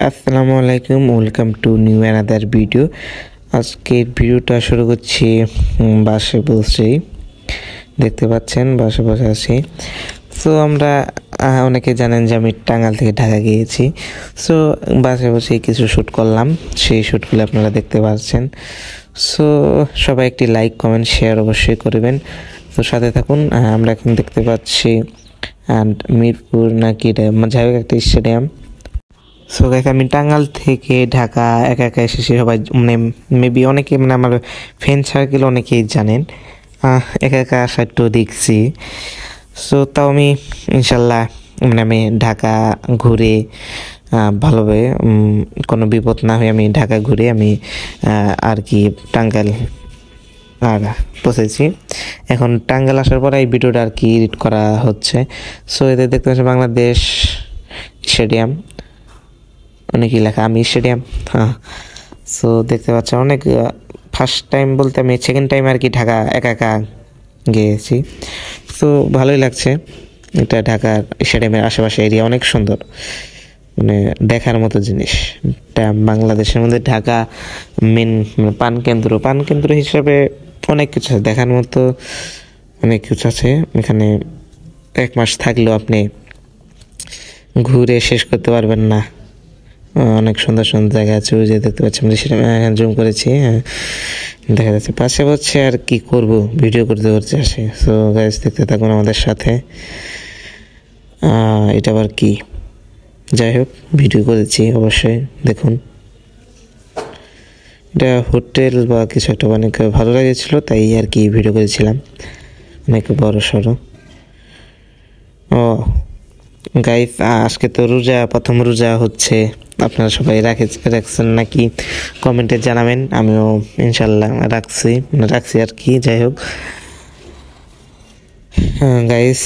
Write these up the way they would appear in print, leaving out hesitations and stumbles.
আসসালামু আলাইকুম, welcome to new another video. আজকের ভিডিওটা শুরু করছি বাসে বসেই। দেখতে পাচ্ছেন বাসে বসে আছি। সো আমরা অনেকে জানেন যে আমি টাঙ্গাইল থেকে ঢাকা গিয়েছি। সো বাসে বসে কিছু শ্যুট করলাম, সেই শ্যুটগুলো আপনারা দেখতে পাচ্ছেন। সো সবাই একটি লাইক, কমেন্ট, শেয়ার অবশ্যই করবেন। তো সাথে থাকুন। আমরা এখন দেখতে পাচ্ছি মিরপুর নাকি যাই হোক একটা স্টেডিয়াম। সো গাইস, আমি টাঙ্গাইল থেকে ঢাকা একা একা এসেছি। সবাই মানে মেবি অনেকে মানে আমার ফ্রেন্ড সার্কেল অনেকেই জানেন একা একা আসা একটু দেখছি। সো তাও আমি ইনশাল্লাহ মানে আমি ঢাকা ঘুরে ভালোভাবে কোনো বিপদ না হয়ে আমি ঢাকা ঘুরে আমি আর কি টাঙ্গাইল পৌঁছেছি। এখন টাঙ্গাইল আসার পরে এই ভিডিওটা আর কি এডিট করা হচ্ছে। সো এতে দেখতে পাচ্ছি বাংলাদেশ স্টেডিয়াম, অনেকই লেখা আমি স্টেডিয়াম। সো দেখতে পাচ্ছেন অনেক ফার্স্ট টাইম বলতে আমি সেকেন্ড টাইম আর কি ঢাকা একা একা গিয়েছি। সো ভালোই লাগছে। এটা ঢাকার স্টেডিয়ামের আশেপাশে এরিয়া অনেক সুন্দর, মানে দেখার মতো জিনিস। এটা বাংলাদেশের মধ্যে ঢাকা মেন পানকেন্দ্র হিসাবে অনেক কিছু আছে দেখার মতো, অনেক কিছু আছে এখানে। এক মাস থাকলেও আপনি ঘুরে শেষ করতে পারবেন না। অনেক সুন্দর সুন্দর জায়গা আছে, ওই যে দেখতে পাচ্ছি আমরা সেটা জুম করেছি, দেখা যাচ্ছে পাশে হচ্ছে। আর কি করব, ভিডিও করতে করতে আসে। সো গাইস দেখতে থাকুন আমাদের সাথে। এটা আবার কি, যাই হোক ভিডিও করেছি অবশ্যই দেখুন। এটা হোটেল বা কিছু একটা অনেক ভালো লেগেছিল, তাই আর কি ভিডিও করেছিলাম, অনেক বড় সড়ো। ও গাইস, আজকে তো রোজা, প্রথম রোজা হচ্ছে। আপনারা সবাই রাখছেন নাকি কমেন্টে জানাবেন। আমিও ইনশাল্লাহ রাখছি আর কি। যাই হোক গাইস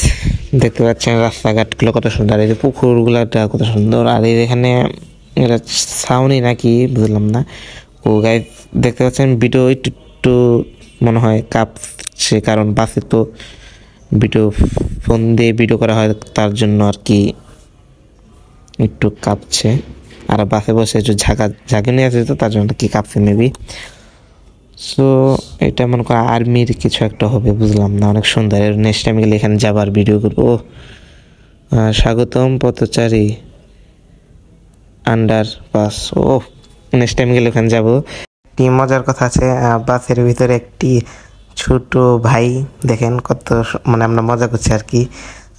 দেখতে পাচ্ছেন রাস্তাঘাটগুলো কত সুন্দর, এই যে পুকুরগুলোটা কত সুন্দর। আর এই এখানে এটা ছাউনি নাকি বুঝলাম না। ও গাইস দেখতে পাচ্ছেন ভিডিও একটু মনে হয় কাঁপছে, কারণ বাসে তো ফোন দিয়ে ভিডিও করা হয়, তার জন্য আর কি একটু কাঁপছে। আর বাসে বসে একটু ঝাঁকুনি আছে তো, তার জন্য কি কাঁপছে মেবি। সো এটা মনে করো আর্মির কিছু একটা হবে, বুঝলাম না। অনেক সুন্দর। নেক্সট টাইম গেলে এখানে যাবার ভিডিও করবো। স্বাগতম পথচারী আন্ডারপাস। ও নেক্সট টাইম গেলে ওখানে যাবো। একটি মজার কথা আছে, বাসের ভিতরে একটি ছোট ভাই দেখেন কত, মানে আমরা মজা করছি আর কি।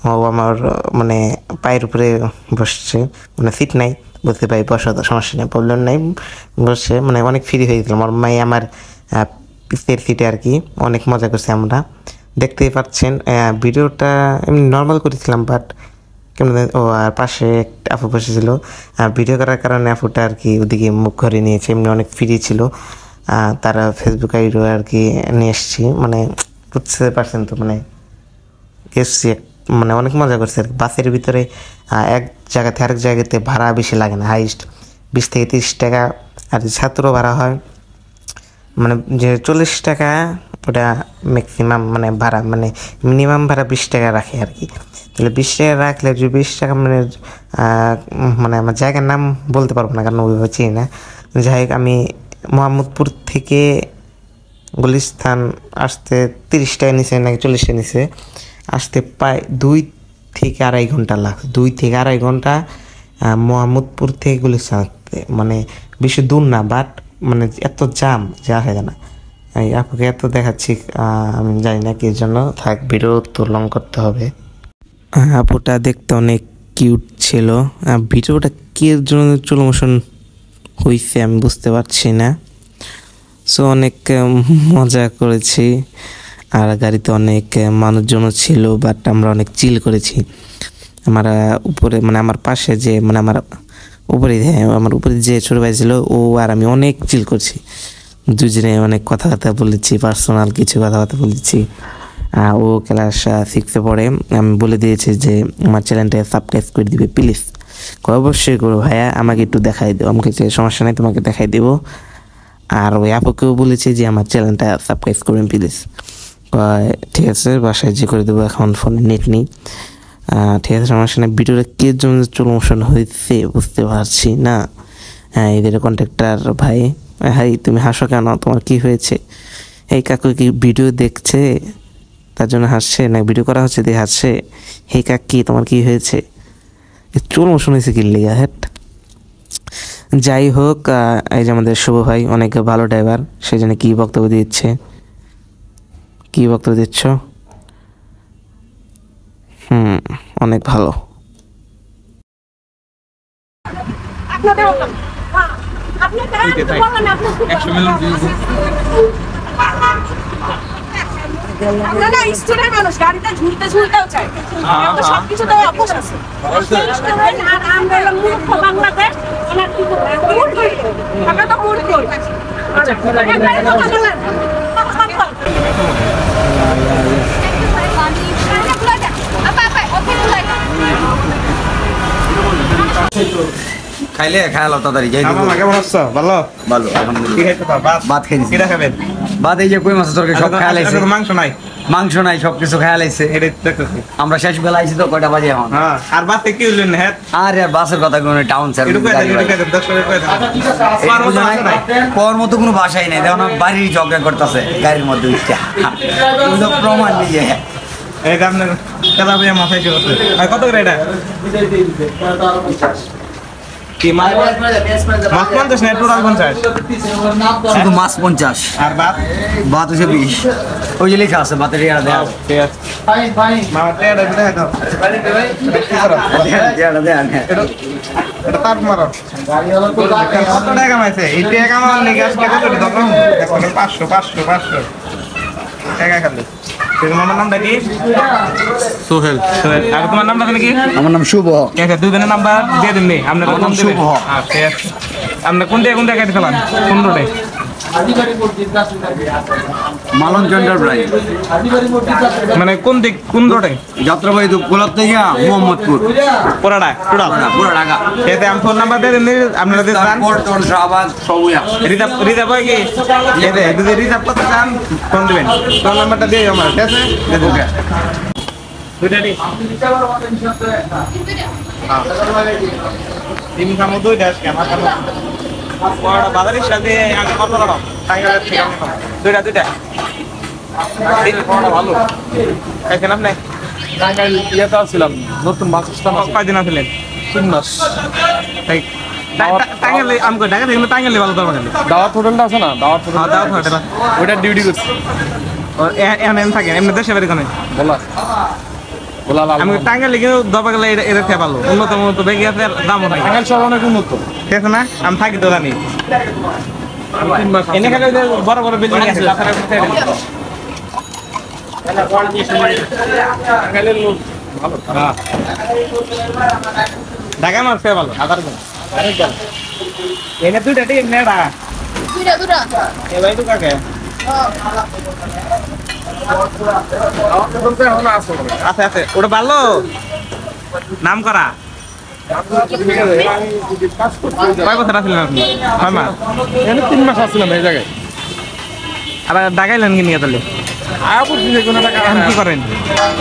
ও আমার মানে পায়ের উপরে বসছে, মানে সিট নাই, বলতে পারি বসা সমস্যা নেই, প্রবলেম নাই, বসে মানে অনেক ফ্রি হয়ে গেছিলাম। আমার মাই আমার পিসের সিটে আর কি, অনেক মজা করছি আমরা। দেখতেই পাচ্ছেন ভিডিওটা এমনি নর্মাল করেছিলাম, বাট কেমন। ও আর পাশে একটা আপু বসেছিল, ভিডিও করার কারণে আপুটা আর কি ওদিকে মুখ ঘরে নিয়েছে। এমনি অনেক ফ্রি ছিল, তারা ফেসবুক আইডিও আর কি নিয়ে এসছি, মানে বুঝতে পারছেন তো, মানে এসছি মানে অনেক মজা করছে আর কি। বাসের ভিতরে এক জায়গা থেকে আরেক জায়গাতে ভাড়া বেশি লাগে না, হাইস্ট 20 থেকে 30 টাকা। আর ছাত্র ভাড়া হয় মানে যে 40 টাকা, ওটা ম্যাক্সিমাম মানে ভাড়া, মানে মিনিমাম ভাড়া 20 টাকা রাখে আর কি। তাহলে 20 টাকা রাখলে যে 20 টাকা মানে আমার জায়গার নাম বলতে পারবো না, কারণ ওইভাবে চিনি না। যাই হোক আমি মোহাম্মদপুর থেকে গুলিস্তান আসতে 30 টাকা নিচে নাকি 40 টাকা নিচে আসতে প্রায় 2 থেকে আড়াই ঘন্টা লাগছে। 2 থেকে আড়াই ঘন্টা মোহাম্মদপুর থেকে গুলিস্তান আসতে, মানে বেশি দূর না, বাট মানে এত জাম যে আসা যায় না। এই আপুকে এত দেখাচ্ছি, আমি জানি না কি জন্য। থাক, ভিডিও তো লং করতে হবে। আপুটা দেখতে অনেক কিউট ছিল। ভিডিওটা কি জন্য স্লো মোশন হয়েছে আমি বুঝতে পারছি না। সো অনেক মজা করেছি। আর গাড়িতে অনেক মানুষজনও ছিল, বাট আমরা অনেক চিল করেছি। আমার উপরে মানে আমার পাশে যে মানে আমার উপরে যে ছোটো ভাই ছিল, ও আর আমি অনেক চিল করছি। দুজনে অনেক কথাবার্তা বলেছি, পার্সোনাল কিছু কথাবার্তা বলেছি। ও ক্লাস 6-এ পড়ে। আমি বলে দিয়েছি যে আমার চ্যানেলটা সাবস্ক্রাইব করে দিবে প্লিজ। অবশ্যই করো ভাইয়া, আমাকে একটু দেখাই দেবো। আমাকে সমস্যা নেই, তোমাকে দেখাই দেবো। আর ওই আপুকেও বলেছি যে আমার চ্যানেলটা সাবস্ক্রাইব করবেন প্লিজ। ঠিক আছে, বাসায় যে করে দেবো, এখন ফোনে নেট নেই। ঠিক আছে, সমস্যা নেই। ভিডিওটা কে জন্য স্লো মোশন হয়েছে বুঝতে পারছি না। হ্যাঁ এদের কন্ট্রাক্টর ভাই। হাই তুমি হাসো কেন, তোমার কি হয়েছে? এই কাকু কি ভিডিও দেখছে তার জন্য হাসছে, না ভিডিও করা হচ্ছে দিয়ে হাসছে? হে কাকি তোমার কি হয়েছে? চুল মোশন হয়েছে কি লিগা? হ্যাট যাই হোক, এই যে আমাদের শুভ ভাই অনেক ভালো ড্রাইভার, সেই জন্য কী বক্তব্য দিচ্ছে, কী বক্তব্য দিচ্ছ? অনেক ভালো। আপনারা স্টুডেন্ট মানুষ, গাড়িতে ঝুলতে ঝুলতেও চাই, সবকিছু তো অভ্যাস আছে। আমরা মূর্খ বাংলাদেশ, আমরা তো মূর্খ। খাইলে খাইলো তাড়াতাড়ি যাই। কেমন আছো? ভালো ভালো আলহামদুলিল্লাহ। ভাত খাইছি। কিটা খাবেন? ভাত এই যে কই মাছের তরকারি সব খাই লাইছে। মাংস নাই? মাংস নাই, সবকিছু খাই লাইছে। আমরা শেষ বেলা আইছি তো, কয়টা বাজে এখন? হ্যাঁ, আর বাসে কি হইলেন? হ্যাঁ আর বাসের কথা কোন টাউন সার্ভিস কর মতো কোনো ভাষাই নাই। দেখো না বাড়ির ঝগড়া করতেছে গাড়ির মধ্যে উঠতে, প্রমাণ নিয়ে। এটা আপনার কাদা ভাইয়া মাথায় চলছে। আর কত করে এটা? কি মাছ? মাছ 50 না, টোটাল 50? শুধু মাছ 50 আর ভাত? ভাত হচ্ছে 20। ওই যে লেখা আছে ভাতের ইয়ারা দেয়া। ঠিক আছে। মামা টেড়া বিদায় দাও। এটা তার মারো। কত টাকা কামাইছে? এই টাকা কামানোর নাকি আজকে কত টাকা? দেখো 500 টাকা খালি। তোমার নামটা কি? সোহেল। আর তোমার নামটা কি? আমার নাম শুভ। দুজনের নাম্বার দিয়ে দিন। আপনার নাম শুভ। আপনার কোন জায়গায় কেটে ফেলান? কোন রোডে? মালন চন্দ্র প্রায় মানে কোন রোডে? যাত্রাবাড়ি তো কোলার থেকে মোহাম্মদপুর পুরাটা টোটাল পুরো ঢাকা। এতে আমি ফোন নাম্বার দিয়ে দিন, আপনারা দিয়ে চান। রিজার্ভ হয় কি? এতে যদি রিজার্ভ করতে চান ফোন দিবেন, ফোন নাম্বারটা দিয়ে আমার, ঠিক আছে? ওকে দুইটা দিন ডিম খামো, দুইটা আমার খামো বাজারের সাথে আগে কত টাকা টাঙ্গাইলের থেকে আমি খাবো দুইটা ভালো খাইছেন আপনি? টাঙ্গাইল ইয়েতে আসছিলাম, নতুন বাস স্ট্যান্ড। কয়দিন আসলেন? 3 মাস। টাঙ্গাইলে আমি ঢাকা থেকে টাঙ্গাইলে ভালো দরকার নেই। দাওয়াত হোটেলটা আছে না, দাওয়াত হোটেল, দাওয়াত হোটেল ওইটা ডিউটি করছি। এমন থাকেন এমনি দেশে বাড়ি কোনে? বলা বলা লাল। আমি টাঙ্গাইলে কিন্তু দরকার গেলে এটা খেয়ে ভালো, উন্নত বেগে আছে, দামও নাই। টাঙ্গাইল শহর অনেক উন্নত, ঠিক আছে না? আমি থাকি তো জানি। 3 মাস এনে খেলে বড় বড় বিল্ডিং আছে, টাঙ্গাইলের লোক ভালো। ঢাকা মাছ খেয়ে ভালো, আধার এনে দুইটা ঠিক নেড়া দুটা এবার তো কাকে আছে ওটা ভালো নাম করা। কয় বছর আসলেন আপনি? 6 মাস। 3 মাস আসছিলাম এই জায়গায়। আর ঢাকাইলেন কি নিয়ে তাহলে? এখন কি করেন?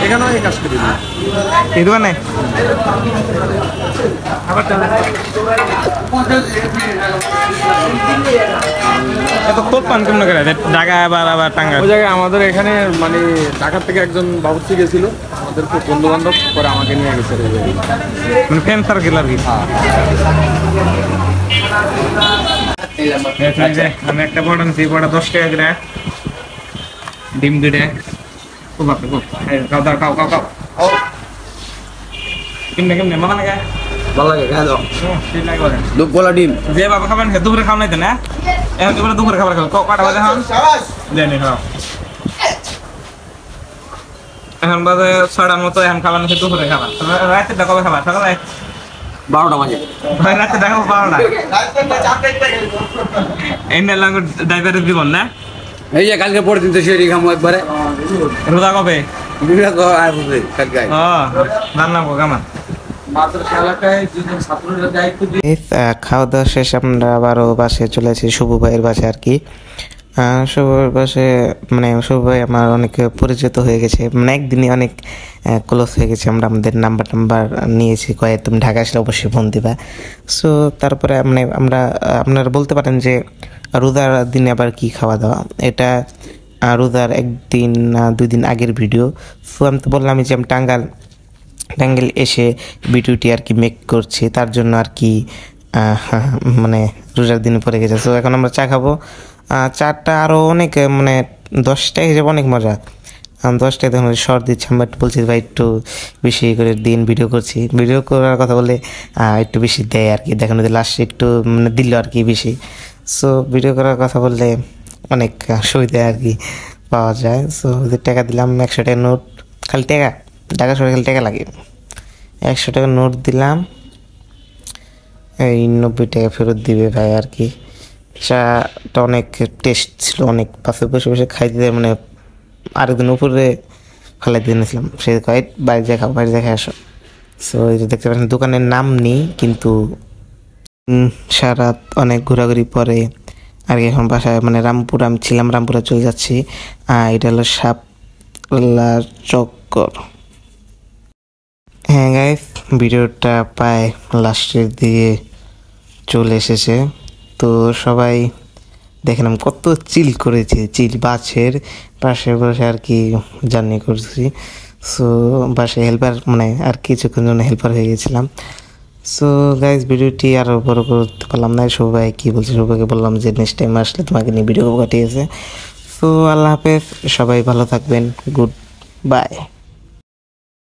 এখানে কাজ করি এই দোকানে? এত খোঁজ পান কেমন করে ঢাকা আবার টাঙ্গাইল? ওই জায়গায় আমাদের এখানে মানে ঢাকা থেকে একজন বাবুর্চি গেছিল, আমাদের খুব বন্ধু বান্ধব করে আমাকে নিয়ে গেছে। মানে ফ্রেন্ড সার্কেল আর কি। আমি একটা বড় নিচ্ছি, বড় 10 টাকা করে ডিম দুইটা। খুব ভালো, খুব খাও কেমনে মামা লাগে? ভালো লাগে খাই দাও। ঠিক লাগে দুধ গোলা ডিম যে বাবা খাবেন দুপুরে খাওয়া নাই তো না? এখন দুপুরে খাবার খাবো কটা বাজে? এখন জানি খাও এখন বাজে 6টার মতো। এখন খাবার নিচ্ছে দুপুরে খাবার। রাতে কবে খাবার? সকালে 12টা বাজে। রাতে দেখাবো 12টা। এনে লাঙ্গ ড্রাইভারের জীবন না? এই যে কালকে পরে দিন তো সেরি খামো একবারে। রোজা কবে? কালকে রান্না কামান খাওয়া দাওয়া শেষ আমরা আবারও বাসে চলে আসি শুভ ভাইয়ের বাসে আর কি। সবার পাশে মানে সবাই আমার অনেক পরিচিত হয়ে গেছে, মানে একদিনই অনেক ক্লোজ হয়ে গেছে। আমরা আমাদের নাম্বার নিয়েছি, কয়ে তুমি ঢাকা আসলে অবশ্যই ফোন দিবা। সো তারপরে মানে আমরা আপনারা বলতে পারেন যে রোজার দিনে আবার কি খাওয়া দাওয়া, এটা রোজার 1-2 দিন আগের ভিডিও। সো আমি তো বললাম যে আমি টাঙ্গাইল এসে ভিডিওটি আর কি মেক করছি, তার জন্য আর কি মানে রোজার দিনে পড়ে গেছে। সো এখন আমরা চা খাবো। চাটা আরও অনেক মানে 10টা হিসেবে অনেক মজা। 10টায় দেখুন শর্ট দিচ্ছে, আমি একটু বলছি ভাই একটু বেশি করে দিন, ভিডিও করছি। ভিডিও করার কথা বলে একটু বেশি দেয় আর কি, দেখেন লাস্টে একটু মানে দিল আর কি বেশি। সো ভিডিও করার কথা বললে অনেক সুবিধা আর কি পাওয়া যায়। সো ওদের টাকা দিলাম, 100 টাকা নোট, খালি ঢাকা শহরে খালি টাকা লাগে। 100 টাকা নোট দিলাম, এই 90 টাকা ফেরত দিবে ভাই আর কি। চাটা অনেক টেস্ট ছিল, অনেক পাশে বসে বসে খাইতে দেয়, মানে আরেকদিন উপরে ফেলাই দিয়ে নিয়েছিলাম। সে কয় বাইরে যা খাও, বাইরে যা খাই আসো। সো এই যে দেখতে পাচ্ছেন দোকানের নাম নেই, কিন্তু সারা অনেক ঘোরাঘুরি পরে আর কি এখন বাসায় মানে রামপুর, আমি ছিলাম রামপুরে চলে যাচ্ছি। এটা হলো শাপলা চক্কর। হ্যাঁ গাইস, ভিডিওটা প্রায় লাস্টের দিকে চলে এসেছে। তো সবাই দেখেন আমি কত চিল করেছি, বাসের পাশে বসে আর কি জার্নি করছি। সো বাসে হেল্পার মানে আর কিছুক্ষণ জন্য হেল্পার হয়ে গেছিলাম। সো গাইজ ভিডিওটি আরও বড় করতে পারলাম না। সবাই কী বলছে, সবাইকে বললাম যে নেক্সট টাইম আসলে তোমাকে নিয়ে ভিডিও কাটিয়েছে। সো আল্লাহ হাফেজ, সবাই ভালো থাকবেন, গুড বাই।